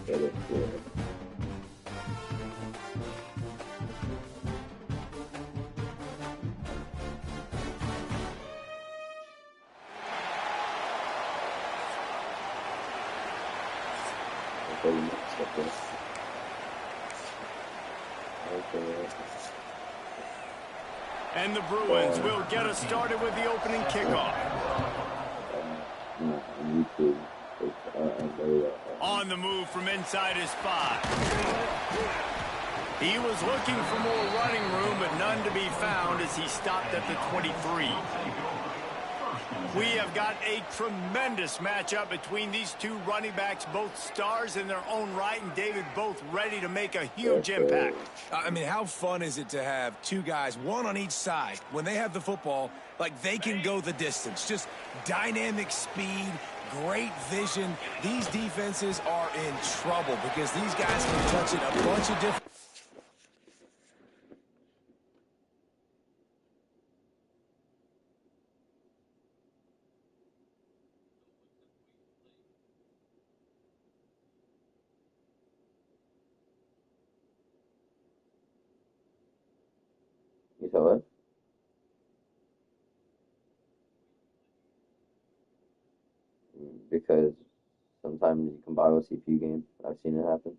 It is good. And the Bruins will get us started with the opening kickoff. On the move from inside his 5. He was looking for more running room, but none to be found as he stopped at the 23. We have got a tremendous matchup between these two running backs, both stars in their own right, and David, both ready to make a huge impact. I mean, how fun is it to have two guys, one on each side, when they have the football, like they can go the distance. Just dynamic speed, great vision. These defenses are in trouble because these guys can touch it a bunch of different... You saw it? Because sometimes you can buy a CPU game. I've seen it happen.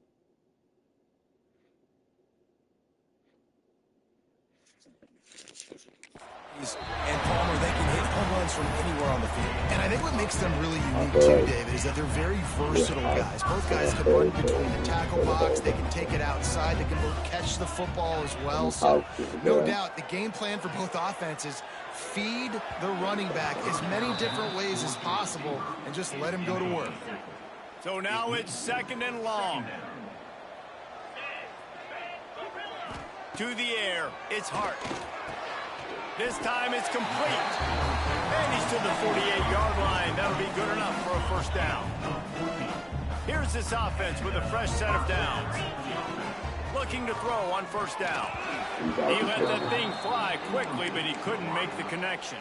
And Palmer, they can hit home runs from anywhere on the field. And I think what makes them really unique too, David, is that they're very versatile guys. Both guys can run between the tackle box. They can take it outside. They can both catch the football as well. So no doubt the game plan for both offenses, feed the running back as many different ways as possible and just let him go to work. So now it's 2nd and long. To the air, it's Hart. This time it's complete. And he's to the 48-yard line. That'll be good enough for a first down. Here's this offense with a fresh set of downs. Looking to throw on first down. He let that thing fly quickly, but he couldn't make the connection.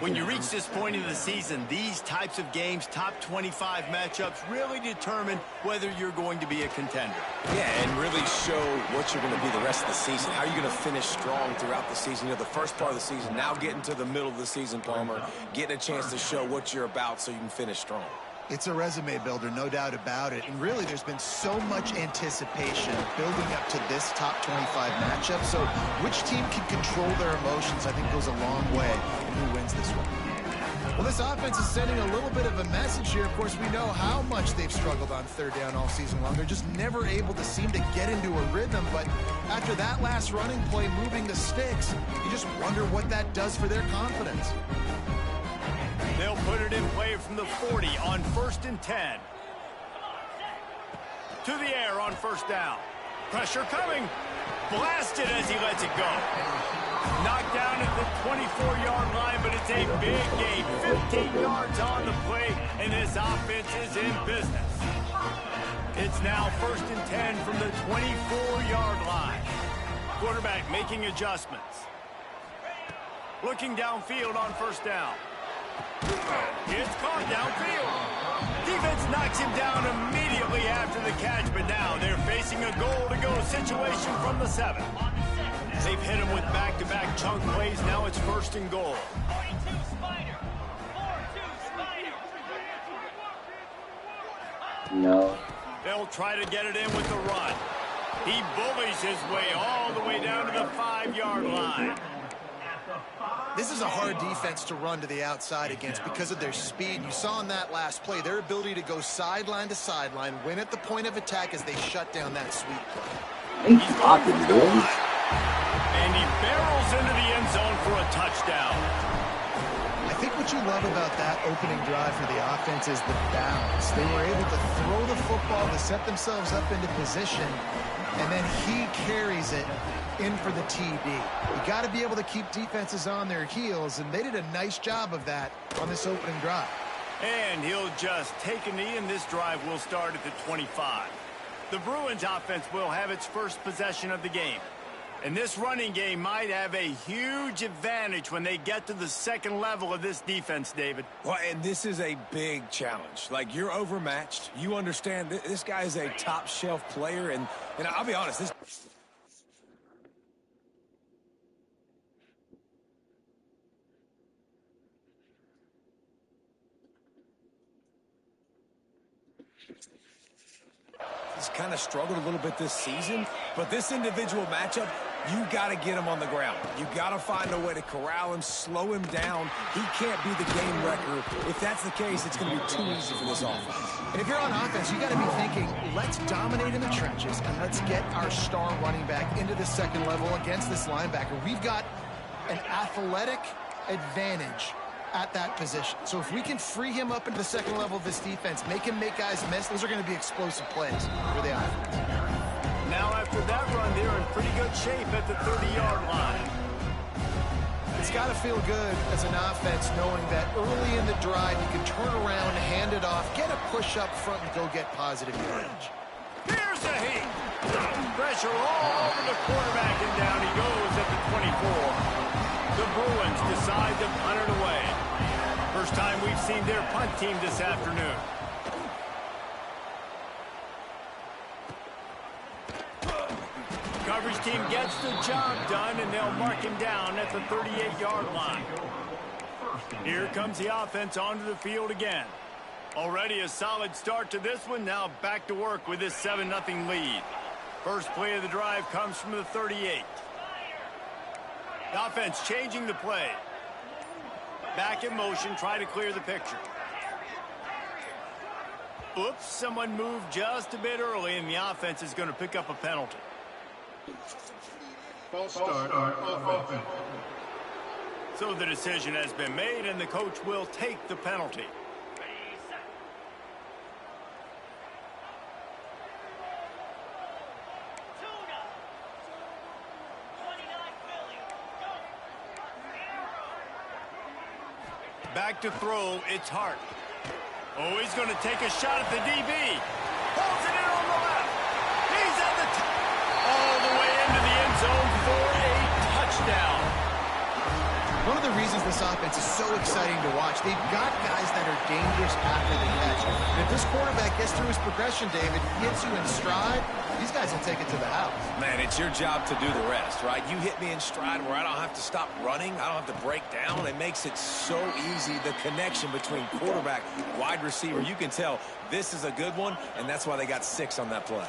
When you reach this point in the season, these types of games, top 25 matchups, really determine whether you're going to be a contender. Yeah, and really show what you're going to be the rest of the season. How are you going to finish strong throughout the season? You know, the first part of the season, now getting to the middle of the season, Palmer, getting a chance to show what you're about so you can finish strong. It's a resume builder, no doubt about it. And really, there's been so much anticipation building up to this top 25 matchup. So which team can control their emotions, I think, goes a long way in who wins this one. Well, this offense is sending a little bit of a message here. Of course, we know how much they've struggled on third down all season long. They're just never able to seem to get into a rhythm. But after that last running play, moving the sticks, you just wonder what that does for their confidence. They'll put it in play from the 40 on 1st and 10. To the air on first down. Pressure coming. Blasted as he lets it go. Knocked down at the 24-yard line, but it's a big gain. 15 yards on the play, and this offense is in business. It's now 1st and 10 from the 24-yard line. Quarterback making adjustments. Looking downfield on first down. It's caught downfield. Defense knocks him down immediately after the catch, but now they're facing a goal-to-go situation from the 7. They've hit him with back-to-back chunk plays. Now it's 1st and goal. No. They'll try to get it in with the run. He bullies his way all the way down to the 5-yard line. This is a hard defense to run to the outside against because of their speed. You saw in that last play their ability to go sideline to sideline, win at the point of attack as they shut down that sweep play. He's blocking, dude. And he barrels into the end zone for a touchdown. I think what you love about that opening drive for the offense is the balance. They were able to throw the football to set themselves up into position, and then he carries it in for the TD. You got to be able to keep defenses on their heels, and they did a nice job of that on this opening drive. And he'll just take a knee, and this drive will start at the 25. The Bruins offense will have its first possession of the game. And this running game might have a huge advantage when they get to the second level of this defense, David. Well, and this is a big challenge. Like, you're overmatched. You understand this guy is a top-shelf player, and I'll be honest, this... He's kind of struggled a little bit this season, but this individual matchup, you got to get him on the ground. You got to find a way to corral him, slow him down. He can't be the game wrecker. If that's the case, it's going to be too easy for this offense. And if you're on offense, you got to be thinking, let's dominate in the trenches and let's get our star running back into the second level against this linebacker. We've got an athletic advantage at that position. So if we can free him up into the second level of this defense, make him make guys miss, those are going to be explosive plays for the offense. Now after that run, they're in pretty good shape at the 30-yard line. It's got to feel good as an offense knowing that early in the drive you can turn around, hand it off, get a push up front, and go get positive yardage. Here's a heat. Pressure all over the quarterback, and down he goes at the 24. The Bruins decide to punt it away. First time we've seen their punt team this afternoon. Coverage team gets the job done, and they'll mark him down at the 38-yard line. Here comes the offense onto the field again. Already a solid start to this one. Now back to work with this 7-0 lead. First play of the drive comes from the 38. The offense changing the play. Back in motion, try to clear the picture. Oops, someone moved just a bit early, and the offense is going to pick up a penalty. False start offense. So the decision has been made, and the coach will take the penalty. Back to throw, it's Hart. Oh, he's going to take a shot at the DB. Pulls it in on the left. He's at the top. All the way into the end zone for a touchdown. One of the reasons this offense is so exciting to watch, they've got guys that are dangerous after the catch. And if this quarterback gets through his progression, David, hits you in stride, these guys will take it to the house. Man, it's your job to do the rest, right? You hit me in stride where I don't have to stop running. I don't have to break down. It makes it so easy, the connection between quarterback, wide receiver. You can tell this is a good one, and that's why they got 6 on that play.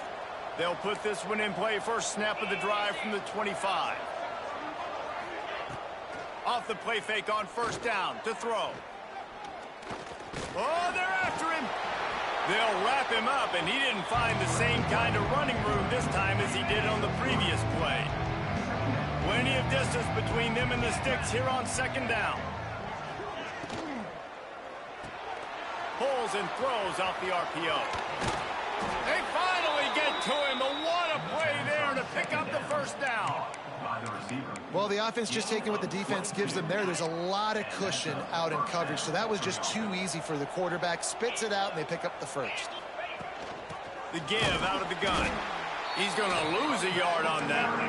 They'll put this one in play. First snap of the drive from the 25. Off the play fake on first down to throw. Oh, they're after him. They'll wrap him up, and he didn't find the same kind of running room this time as he did on the previous play. Plenty of distance between them and the sticks here on second down. Pulls and throws off the RPO. They finally get to him, but what a play there to pick up the first down. Well, the offense just taking what the defense gives them there. There's a lot of cushion out in coverage, so that was just too easy for the quarterback. Spits it out, and they pick up the first. The give out of the gun. He's going to lose a yard on that one.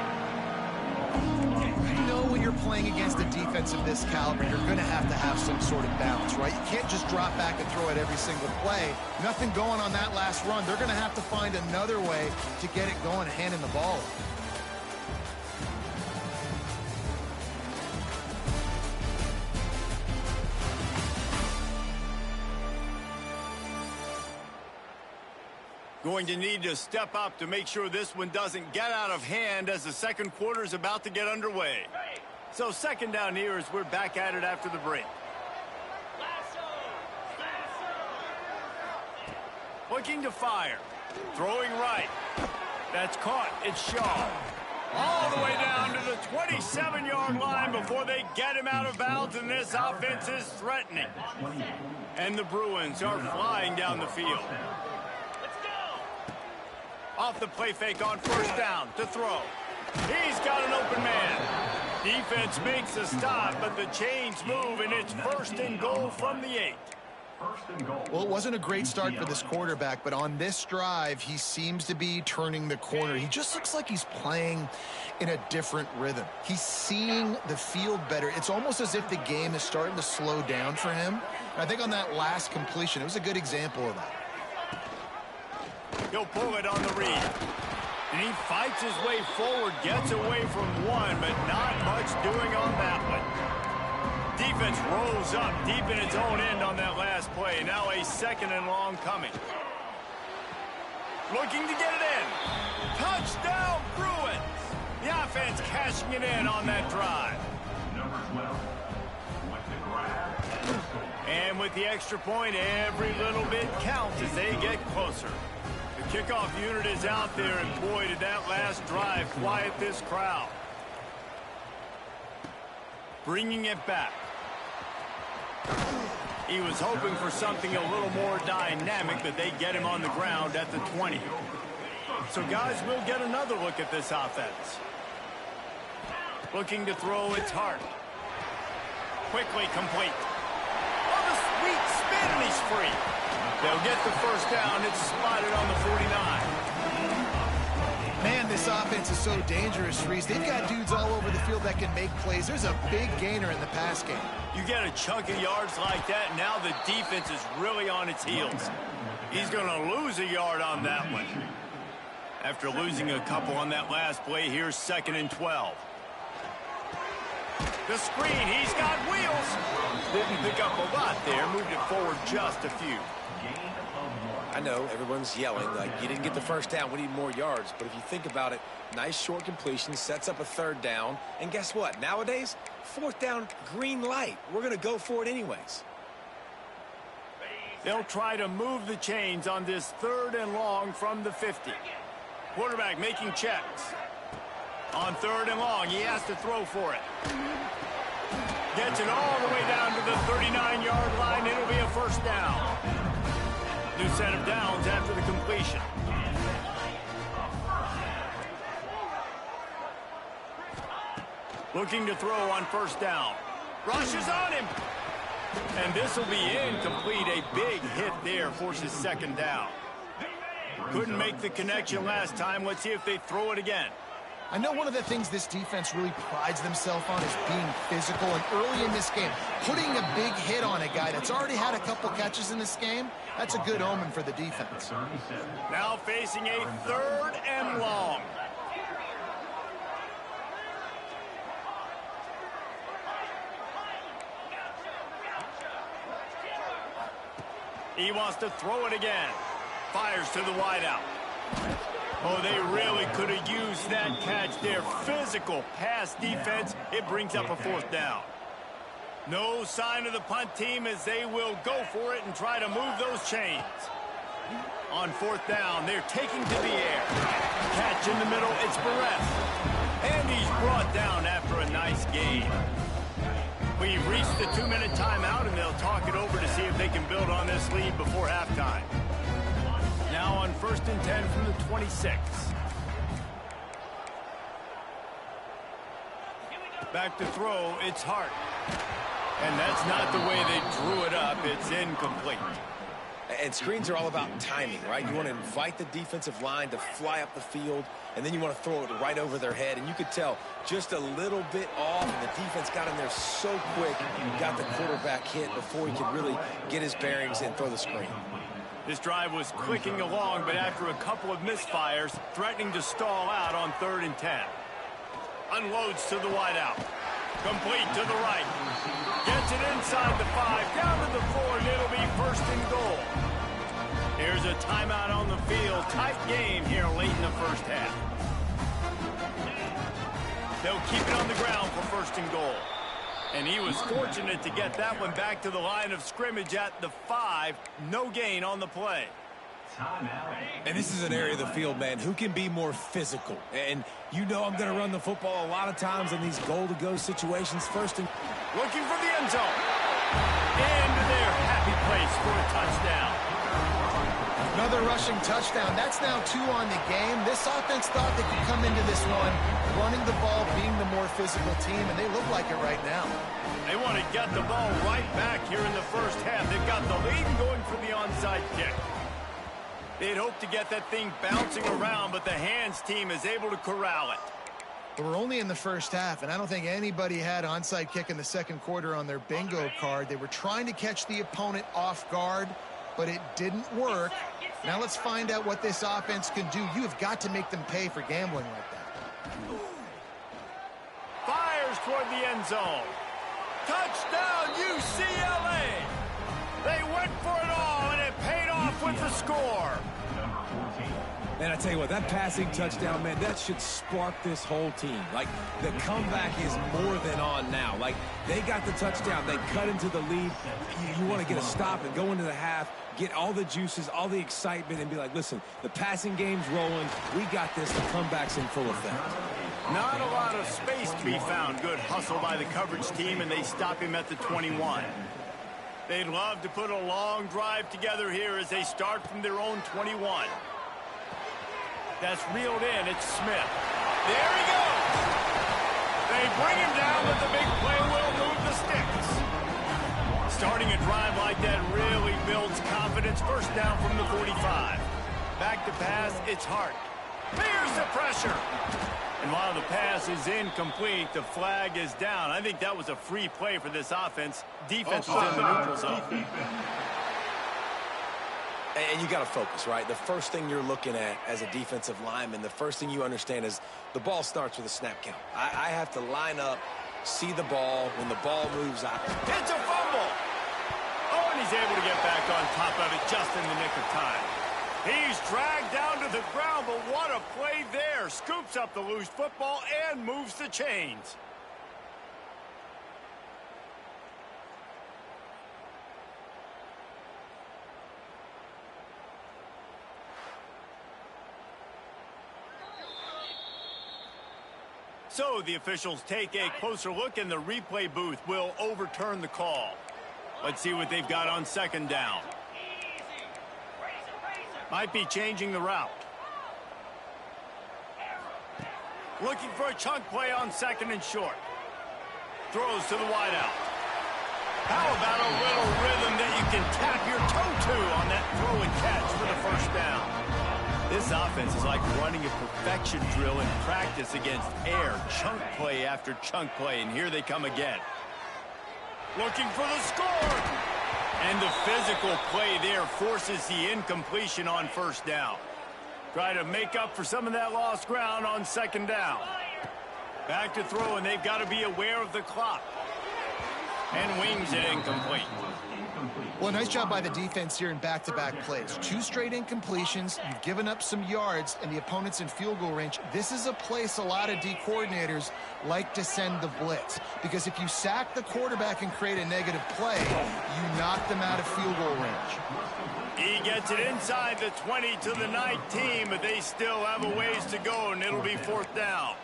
You know when you're playing against a defense of this caliber, you're going to have some sort of balance, right? You can't just drop back and throw it every single play. Nothing going on that last run. They're going to have to find another way to get it going and handing the ball. Going to need to step up to make sure this one doesn't get out of hand as the second quarter is about to get underway. So second down here as we're back at it after the break. Looking to fire. Throwing right. That's caught. It's Shaw. All the way down to the 27-yard line before they get him out of bounds, and this offense is threatening. And the Bruins are flying down the field. Off the play fake on first down to throw. He's got an open man. Defense makes a stop, but the chains move, and it's first and goal from the 8. Well, it wasn't a great start for this quarterback, but on this drive, he seems to be turning the corner. He just looks like he's playing in a different rhythm. He's seeing the field better. It's almost as if the game is starting to slow down for him. And I think on that last completion, it was a good example of that. He'll pull it on the read. And he fights his way forward, gets away from one, but not much doing on that one. Defense rolls up deep in its own end on that last play. Now a 2nd and long coming. Looking to get it in. Touchdown, Bruins. The offense cashing it in on that drive. And with the extra point, every little bit counts as they get closer. The kickoff unit is out there, and boy, did that last drive quiet this crowd. Bringing it back. He was hoping for something a little more dynamic, but they get him on the ground at the 20. So, guys, we'll get another look at this offense. Looking to throw its heart. Quickly complete. Oh, the sweet spin, and he's free. They'll get the first down. It's spotted on the 49. Man, this offense is so dangerous, Reese. They've got dudes all over the field that can make plays. There's a big gainer in the pass game. You get a chunk of yards like that, now the defense is really on its heels. He's going to lose a yard on that one. After losing a couple on that last play, here's 2nd and 12. The screen, he's got wheels. Didn't pick up a lot there, moved it forward just a few. I know everyone's yelling like you didn't get the first down, we need more yards. But if you think about it, nice short completion, sets up a 3rd down. And guess what? Nowadays, 4th down, green light. We're going to go for it anyways. They'll try to move the chains on this 3rd and long from the 50. Quarterback making checks. On 3rd and long, he has to throw for it. Gets it all the way down to the 39-yard line. It'll be a 1st down. New set of downs after the completion. Looking to throw on 1st down. Rushes on him. And this will be incomplete. A big hit there forces 2nd down. Couldn't make the connection last time. Let's see if they throw it again. I know one of the things this defense really prides themselves on is being physical, and early in this game, putting a big hit on a guy that's already had a couple catches in this game, that's a good omen for the defense. Now facing a 3rd and long. He wants to throw it again. Fires to the wideout. Oh, they really could have used that catch there. Physical pass defense. It brings up a 4th down. No sign of the punt team as they will go for it and try to move those chains. On 4th down, they're taking to the air. Catch in the middle, it's Perez. And he's brought down after a nice gain. We've reached the 2-minute timeout, and they'll talk it over to see if they can build on this lead before halftime. Now on 1st and 10 from the 26. Back to throw, it's Hart. And that's not the way they drew it up. It's incomplete. And screens are all about timing, right? You want to invite the defensive line to fly up the field, and then you want to throw it right over their head. And you could tell just a little bit off, and the defense got in there so quick, got the quarterback hit before he could really get his bearings and throw the screen. This drive was clicking along, but after a couple of misfires, threatening to stall out on 3rd and 10. Unloads to the wideout. Complete to the right. Gets it inside the 5, down to the 4, and it'll be 1st and goal. Here's a timeout on the field. Tight game here late in the 1st half. They'll keep it on the ground for 1st and goal. And he was fortunate to get that one back to the line of scrimmage at the 5. No gain on the play. And this is an area of the field, man, who can be more physical. And you know I'm going to run the football a lot of times in these goal-to-go situations. 1st and... Looking for the end zone. Into their happy place for a touchdown. Another rushing touchdown. That's now 2 on the game. This offense thought they could come into this one running the ball, being the more physical team, and they look like it right now. They want to get the ball right back here in the 1st half. They've got the lead onside kick. They'd hope to get that thing bouncing around, but the hands team is able to corral it. We're only in the first half, and I don't think anybody had onside kick in the second quarter on their bingo card. They were trying to catch the opponent off guard, but it didn't work. Now let's find out what this offense can do. You have got to make them pay for gambling like that. Fires toward the end zone. Touchdown, UCLA! They went for it all, and it paid off with the score. Man, I tell you what, that passing touchdown, man, that should spark this whole team. Like, the comeback is more than on now. Like, they got the touchdown. They cut into the lead. You want to get a stop and go into the half, get all the juices, all the excitement, and be like, listen, the passing game's rolling. We got this. The comeback's in full effect. Not a lot of space to be found. Good hustle by the coverage team, and they stop him at the 21. They'd love to put a long drive together here as they start from their own 21. That's reeled in. It's Smith. There he goes. They bring him down, but the big play will move the sticks. Starting a drive like that really builds confidence. First down from the 45. Back to pass, it's Hart. Here's the pressure. And while the pass is incomplete, the flag is down. I think that was a free play for this offense. Defense was in the neutral zone. And you got to focus, right? The first thing you're looking at as a defensive lineman, the first thing you understand is the ball starts with a snap count. I have to line up, see the ball. When the ball moves out. It's a fumble. Oh, and he's able to get back on top of it just in the nick of time. He's dragged down to the ground, but what a play there. Scoops up the loose football and moves the chains. So the officials take a closer look, and the replay booth will overturn the call. Let's see what they've got on second down. Might be changing the route. Looking for a chunk play on second and short. Throws to the wideout. How about a little rhythm that you can tap your toe to on that throw and catch for the first down? This offense is like running a perfection drill in practice against air. Chunk play after chunk play, and here they come again. Looking for the score. And the physical play there forces the incompletion on first down. Try to make up for some of that lost ground on second down. Back to throw, and they've got to be aware of the clock. And wings it incomplete. Well, nice job by the defense here in back-to-back plays. 2 straight incompletions. You've given up some yards, and the opponent's in field goal range. This is a place a lot of D coordinators like to send the blitz, because if you sack the quarterback and create a negative play, you knock them out of field goal range. He gets it inside the 20 to the 19, but they still have a ways to go, and it'll be fourth down.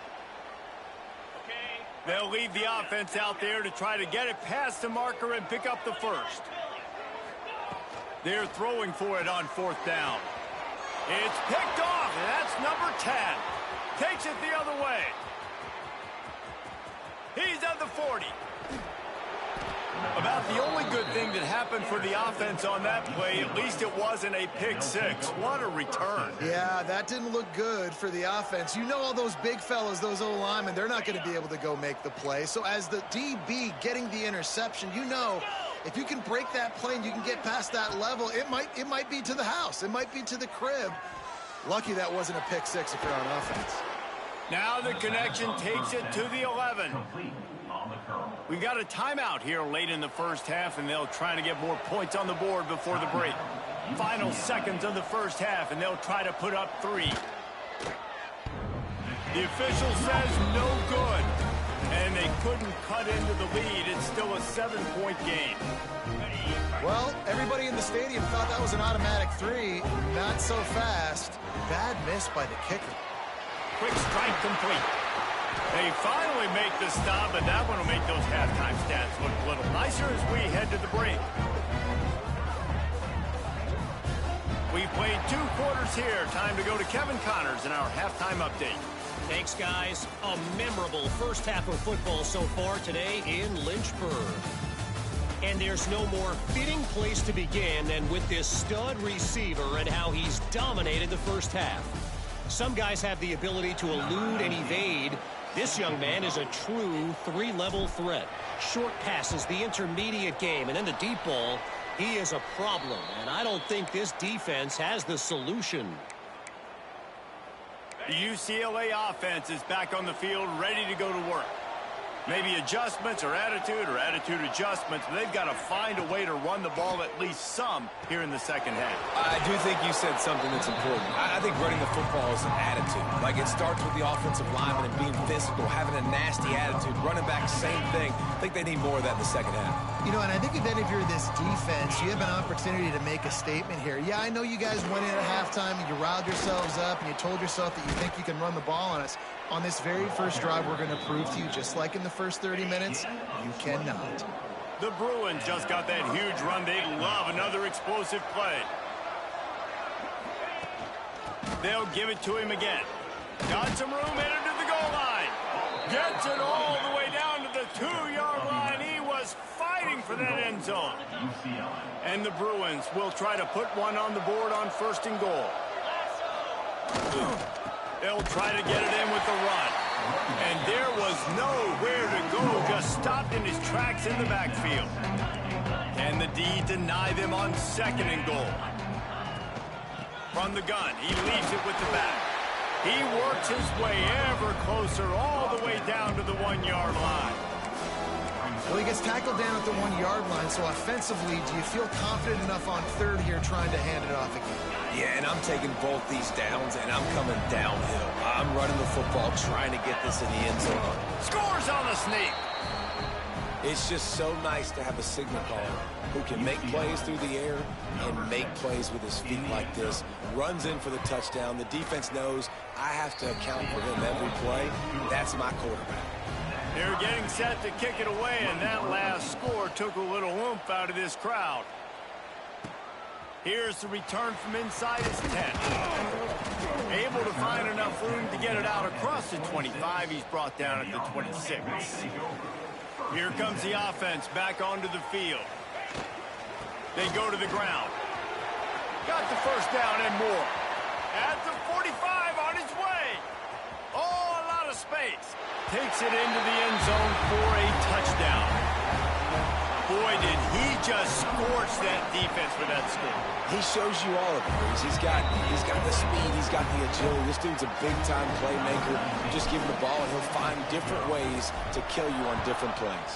They'll leave the offense out there to try to get it past the marker and pick up the first. They're throwing for it on fourth down. It's picked off, and that's number 10. Takes it the other way. He's at the 40. About the only good thing that happened for the offense on that play, at least it wasn't a pick six. What a return. Yeah, that didn't look good for the offense. You know, all those big fellas, those O-linemen, they're not going to be able to go make the play. So as the DB getting the interception, you know, if you can break that play and you can get past that level, it might be to the house. It might be to the crib. Lucky that wasn't a pick six if you're on offense. Now the connection takes it to the 11. We've got a timeout here late in the first half, and they'll try to get more points on the board before the break. Final seconds of the first half, and they'll try to put up 3. The official says no good, and they couldn't cut into the lead. It's still a 7-point game. Well, everybody in the stadium thought that was an automatic 3. Not so fast. Bad miss by the kicker. Quick strike complete. They finally make the stop, but that one will make those halftime stats look a little nicer as we head to the break. We played 2 quarters here. Time to go to Kevin Connors in our halftime update. Thanks, guys. A memorable first half of football so far today in Lynchburg. And there's no more fitting place to begin than with this stud receiver and how he's dominated the first half. Some guys have the ability to elude and evade. This young man is a true three-level threat. Short passes, the intermediate game, and then the deep ball. He is a problem, and I don't think this defense has the solution. The UCLA offense is back on the field, ready to go to work. Maybe adjustments or attitude adjustments, but they've got to find a way to run the ball at least some here in the second half. I do think you said something that's important. I think running the football is an attitude. Like, it starts with the offensive lineman and being physical, having a nasty attitude. Running back, same thing. I think they need more of that in the second half. You know, and I think if you're this defense, you have an opportunity to make a statement here. Yeah, I know you guys went in at halftime and you riled yourselves up and you told yourself that you think you can run the ball on us. On this very first drive, we're going to prove to you, just like in the first 30 minutes, you cannot. The Bruins just got that huge run. They love another explosive play. They'll give it to him again. Got some room, headed to the goal line. Gets it all the way down to the 2-yard line. He was fighting for that end zone. And the Bruins will try to put one on the board on first and goal. They'll try to get it in with the run. And there was nowhere to go, just stopped in his tracks in the backfield. And the D deny them on second and goal. From the gun, he leaves it with the back. He works his way ever closer all the way down to the 1-yard line. Well, he gets tackled down at the 1-yard line, so offensively, do you feel confident enough on third here trying to hand it off again? Yeah, and I'm taking both these downs, and I'm coming downhill. I'm running the football, trying to get this in the end zone. Scores on the sneak. It's just so nice to have a signal caller who can make plays through the air and make plays with his feet like this. Runs in for the touchdown. The defense knows I have to account for him every play. That's my quarterback. They're getting set to kick it away, and that last score took a little oomph out of this crowd. Here's the return from inside his 10. Able to find enough room to get it out across the 25. He's brought down at the 26. Here comes the offense back onto the field. They go to the ground. Got the first down and more. At the 45 on his way. Oh, a lot of space. Takes it into the end zone for a touchdown. Boy, did he just scorch that defense for that score. He shows you all of it. He's got the speed, he's got the agility. This dude's a big-time playmaker. You just give him the ball, and he'll find different ways to kill you on different plays.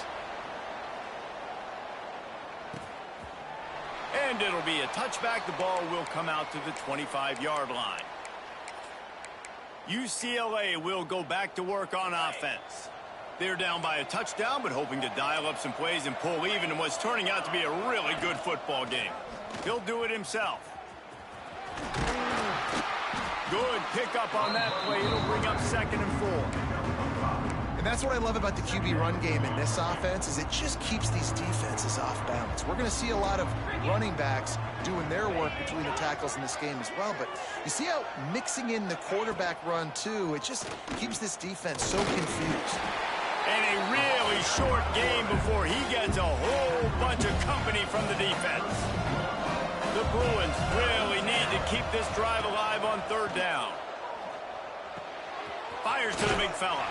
And it'll be a touchback. The ball will come out to the 25-yard line. UCLA will go back to work on offense. They're down by a touchdown, but hoping to dial up some plays and pull even in what's turning out to be a really good football game. He'll do it himself. Good pickup on that play. It'll bring up second and 4. And that's what I love about the QB run game in this offense, is it just keeps these defenses off balance. We're going to see a lot of running backs doing their work between the tackles in this game as well. But you see how mixing in the quarterback run, too, it just keeps this defense so confused. And a really short game before he gets a whole bunch of company from the defense. The Bruins really need to keep this drive alive on third down. Fires to the big fella.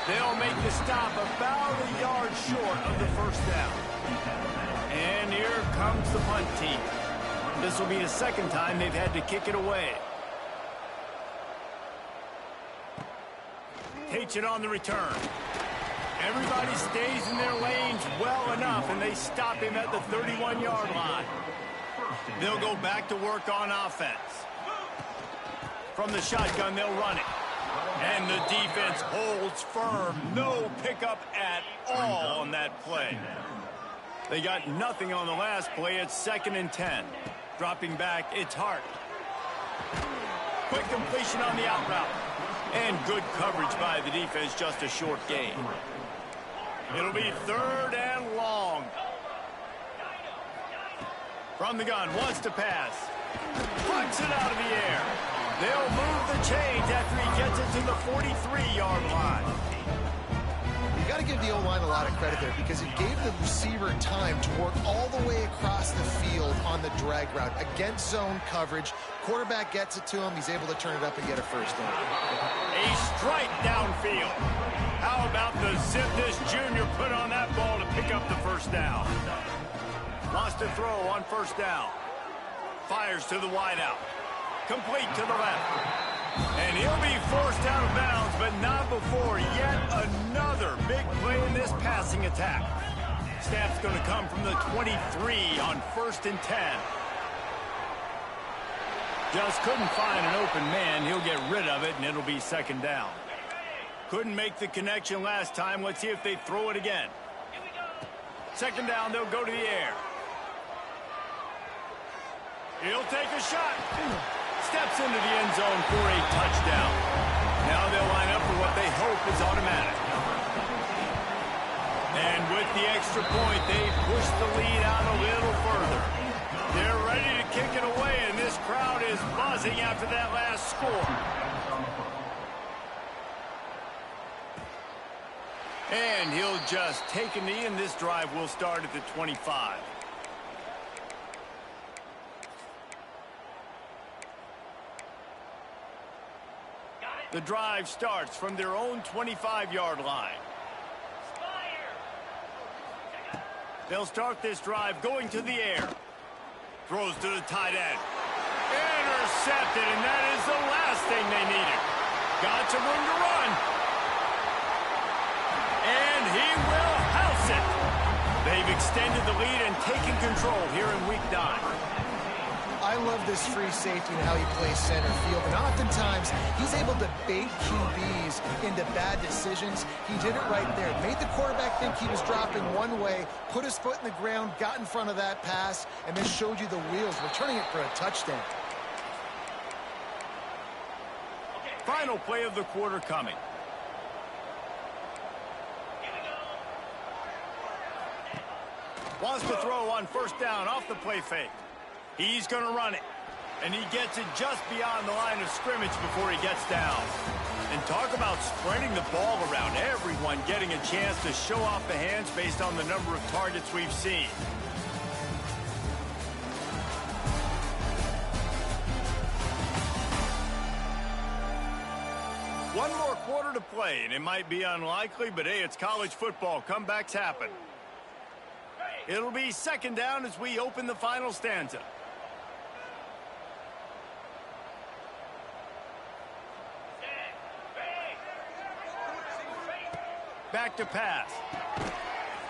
They'll make the stop about a yard short of the first down. And here comes the punt team. This will be the second time they've had to kick it away. Takes it on the return. Everybody stays in their lanes well enough, and they stop him at the 31-yard line. They'll go back to work on offense. From the shotgun, they'll run it. And the defense holds firm. No pickup at all on that play. They got nothing on the last play. It's second and 10. Dropping back, it's Hart. Quick completion on the out route. And good coverage by the defense, just a short gain. It'll be third and long. From the gun, wants to pass. Puts it out of the air. They'll move the chains after he gets it to the 43-yard line. You got to give the O-line a lot of credit there because it gave the receiver time to work all the way across the field on the drag route against zone coverage. Quarterback gets it to him. He's able to turn it up and get a first down. A strike downfield. How about the zip this junior put on that ball to pick up the first down? Wants to throw on first down. Fires to the wideout. Complete to the left. And he'll be forced out of bounds, but not before yet another big play in this passing attack. Snap's going to come from the 23 on 1st and 10. Just couldn't find an open man. He'll get rid of it, and it'll be 2nd down. Couldn't make the connection last time. Let's see if they throw it again. 2nd down, they'll go to the air. He'll take a shot. Steps into the end zone for a touchdown. Now they'll line up for what they hope is automatic. And with the extra point, they push the lead out a little further. They're ready to kick it away, and this crowd is buzzing after that last score. And he'll just take a knee, and this drive will start at the 25. The drive starts from their own 25-yard line. They'll start this drive going to the air. Throws to the tight end. Intercepted, and that is the last thing they needed. Got some room to run. And he will house it. They've extended the lead and taken control here in Week 9. I love this free safety and how he plays center field. And oftentimes, he's able to bait QBs into bad decisions. He did it right there. Made the quarterback think he was dropping one way, put his foot in the ground, got in front of that pass, and then showed you the wheels, returning it for a touchdown. Final play of the quarter coming. Wants to throw on 1st down off the play fake. He's going to run it, and he gets it just beyond the line of scrimmage before he gets down. And talk about spreading the ball around, everyone getting a chance to show off the hands based on the number of targets we've seen. One more quarter to play, and it might be unlikely, but hey, it's college football. Comebacks happen. It'll be 2nd down as we open the final stanza. Back to pass.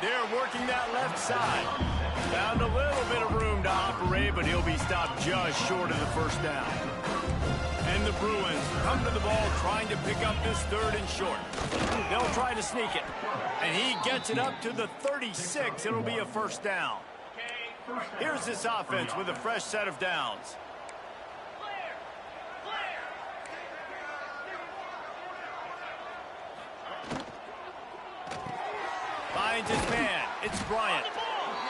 They're working that left side. Found a little bit of room to operate, but he'll be stopped just short of the 1st down. And the Bruins come to the ball trying to pick up this 3rd and short. They'll try to sneak it. And he gets it up to the 36. It'll be a 1st down. Here's this offense with a fresh set of downs. Finds his man. It's Bryant.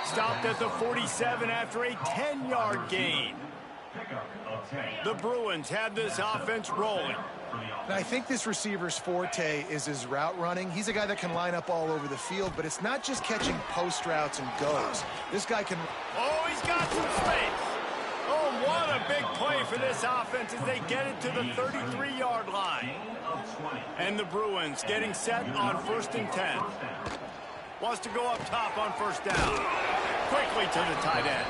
Stopped at the 47 after a 10-yard gain. The Bruins have this offense rolling. And I think this receiver's forte is his route running. He's a guy that can line up all over the field, but it's not just catching post routes and goes. This guy can... Oh, he's got some space. Oh, what a big play for this offense as they get it to the 33-yard line. And the Bruins getting set on 1st and 10. Wants to go up top on 1st down. Quickly to the tight end.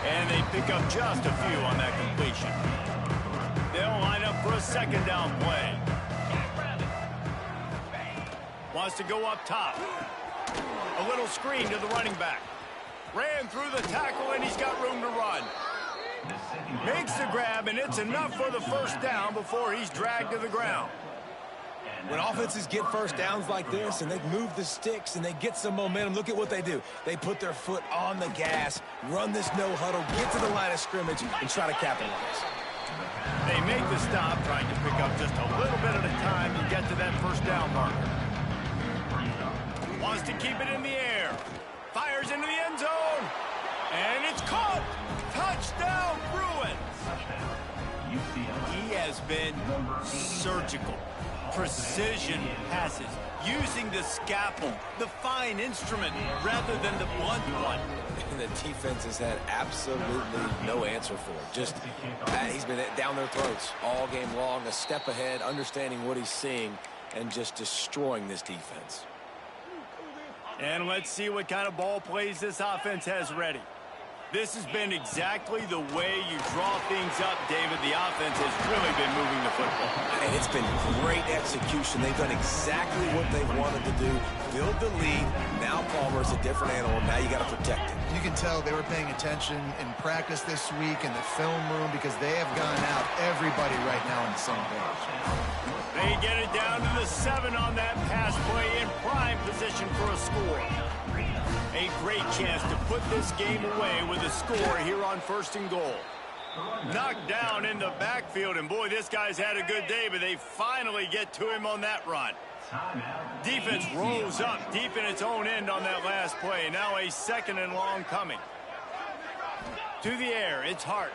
And they pick up just a few on that completion. They'll line up for a 2nd down play. Wants to go up top. A little screen to the running back. Ran through the tackle, and he's got room to run. Makes the grab, and it's enough for the 1st down before he's dragged to the ground. When offenses get 1st downs like this and they move the sticks and they get some momentum, look at what they do. They put their foot on the gas, run this no huddle, get to the line of scrimmage, and try to capitalize. They make the stop, trying to pick up just a little bit at a time and get to that 1st down marker. Wants to keep it in the air. Fires into the end zone. And it's caught. Touchdown, Bruins. He has been surgical. precision passes, using the scalpel, the fine instrument, rather than the blunt one. And the defense has had absolutely no answer for it. Just, he's been down their throats all game long, a step ahead, understanding what he's seeing, and just destroying this defense. And let's see what kind of ball plays this offense has ready. This has been exactly the way you draw things up, David. The offense has really been moving the football. And it's been great execution. They've done exactly what they wanted to do. Build the lead. Now Palmer's a different animal. Now you got to protect him. You can tell they were paying attention in practice this week in the film room because they have gone out everybody right now on the same page. They get it down to the 7 on that pass play in prime position for a score. A great chance to put this game away with a score here on 1st and goal. Knocked down in the backfield, and boy, this guy's had a good day, but they finally get to him on that run. Defense rolls up deep in its own end on that last play. Now a 2nd and long coming. To the air, it's Hart.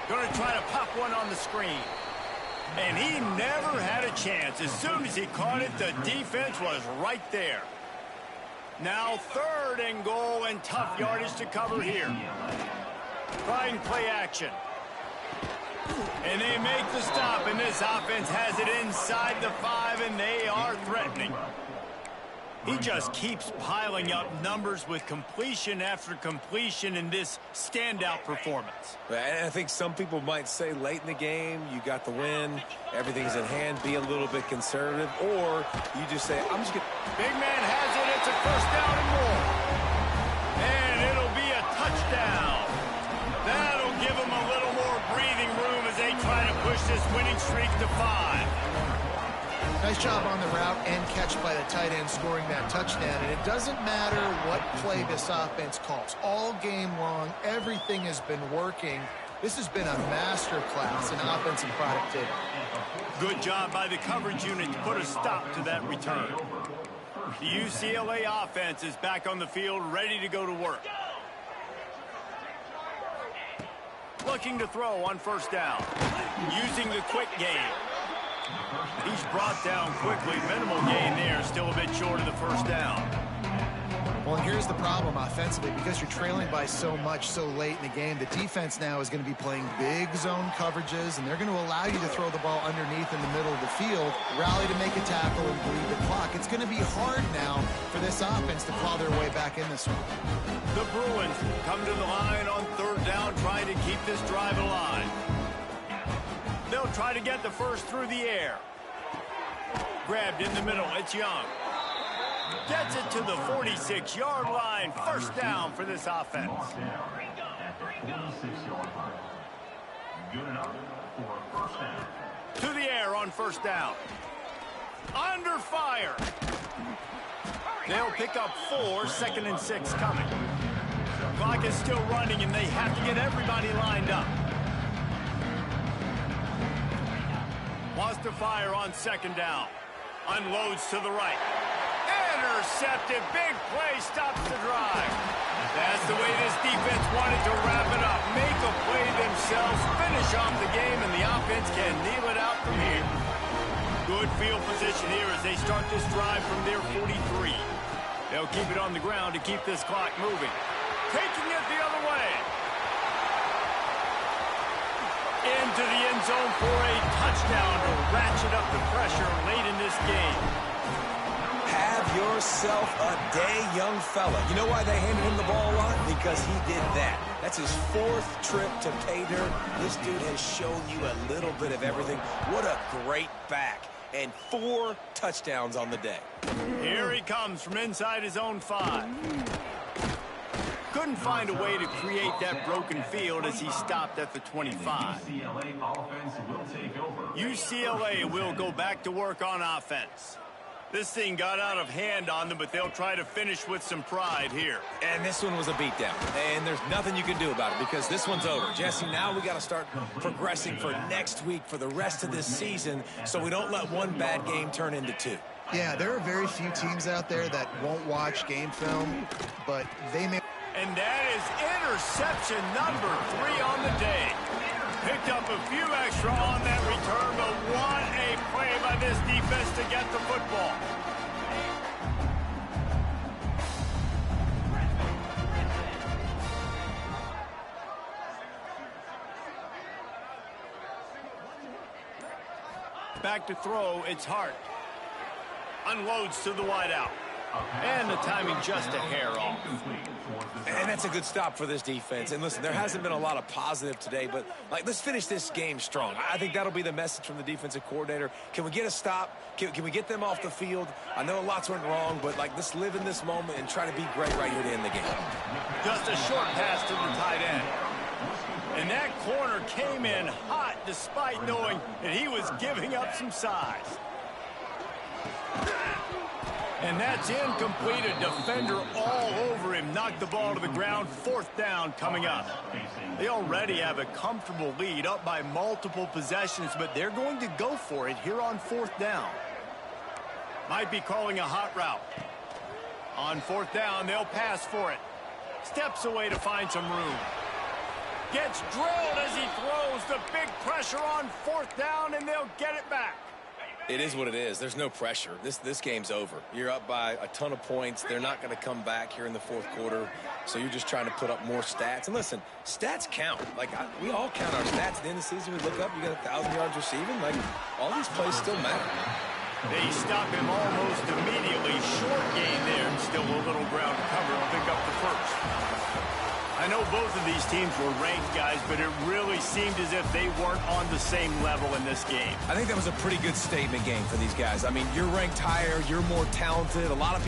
Going to try to pop one on the screen. And he never had a chance. As soon as he caught it, the defense was right there. Now 3rd and goal, and tough yardage to cover here. Trying play action. And they make the stop, and this offense has it inside the 5, and they are threatening. He just keeps piling up numbers with completion after completion in this standout performance. And I think some people might say late in the game, you got the win, everything's in hand, be a little bit conservative, or you just say, I'm just going to... Big man has it. It's a 1st down and more. And it'll be a touchdown. That'll give them a little more breathing room as they try to push this winning streak to 5. Nice job on the route and catch by the tight end scoring that touchdown. And it doesn't matter what play this offense calls. All game long, everything has been working. This has been a masterclass in offensive productivity. Good job by the coverage unit to put a stop to that return. The UCLA offense is back on the field, ready to go to work. Looking to throw on 1st down. Using the quick game. He's brought down quickly. Minimal gain there. Still a bit short of the 1st down. Well, and here's the problem offensively. Because you're trailing by so much so late in the game, the defense now is going to be playing big zone coverages, and they're going to allow you to throw the ball underneath in the middle of the field, rally to make a tackle, and bleed the clock. It's going to be hard now for this offense to claw their way back in this one. The Bruins come to the line on 3rd down, trying to keep this drive alive. They'll try to get the 1st through the air. Grabbed in the middle. It's Young. Gets it to the 46-yard line. 1st down for this offense. To the air on 1st down. Under fire. They'll pick up 4. 2nd and 6 coming. Clock is still running, and they have to get everybody lined up. Wants to fire on 2nd down. Unloads to the right. Intercepted. Big play. Stops the drive. That's the way this defense wanted to wrap it up. Make a play themselves. Finish off the game, and the offense can kneel it out from here. Good field position here as they start this drive from their 43. They'll keep it on the ground to keep this clock moving. Taking it the other way. Into the end zone for a touchdown to ratchet up the pressure late in this game. Have yourself a day, young fella. You know why they handed him the ball a lot? Because he did that. That's his 4th trip to pay dirt. This dude has shown you a little bit of everything. What a great back. And 4 touchdowns on the day. Here he comes from inside his own 5. Couldn't find a way to create that broken field as he stopped at the 25. UCLA will go back to work on offense. This thing got out of hand on them, but they'll try to finish with some pride here. And this one was a beatdown. And there's nothing you can do about it because this one's over. Jesse, now we got to start progressing for next week, for the rest of this season, so we don't let one bad game turn into 2. Yeah, there are very few teams out there that won't watch game film, but they may... And that is interception number 3 on the day. Picked up a few extra on that return, but what a by this defense to get the football. Back to throw, it's Hart. Unloads to the wideout. And the timing just a hair off. And that's a good stop for this defense. And listen, there hasn't been a lot of positive today, but let's finish this game strong. I think that'll be the message from the defensive coordinator. Can we get a stop? Can we get them off the field? I know lots went wrong, but let's live in this moment and try to be great right here to end the game. Just a short pass to the tight end. And that corner came in hot despite knowing that he was giving up some size. And that's incomplete. A defender all over him. Knocked the ball to the ground. 4th down coming up. They already have a comfortable lead, up by multiple possessions, but they're going to go for it here on 4th down. Might be calling a hot route. On 4th down, they'll pass for it. Steps away to find some room. Gets drilled as he throws. The big pressure on 4th down, and they'll get it back. It is what it is. There's no pressure. This game's over. You're up by a ton of points. They're not going to come back here in the 4th quarter, so you're just trying to put up more stats. And listen, stats count. We all count our stats. At the end of the season, we look up, you got 1,000 yards receiving. All these plays still matter. They stop him almost immediately. Short gain there, and still a little ground to cover to pick up the first. I know both of these teams were ranked, guys, but it really seemed as if they weren't on the same level in this game. I think that was a pretty good statement game for these guys. I mean, you're ranked higher, you're more talented. A lot of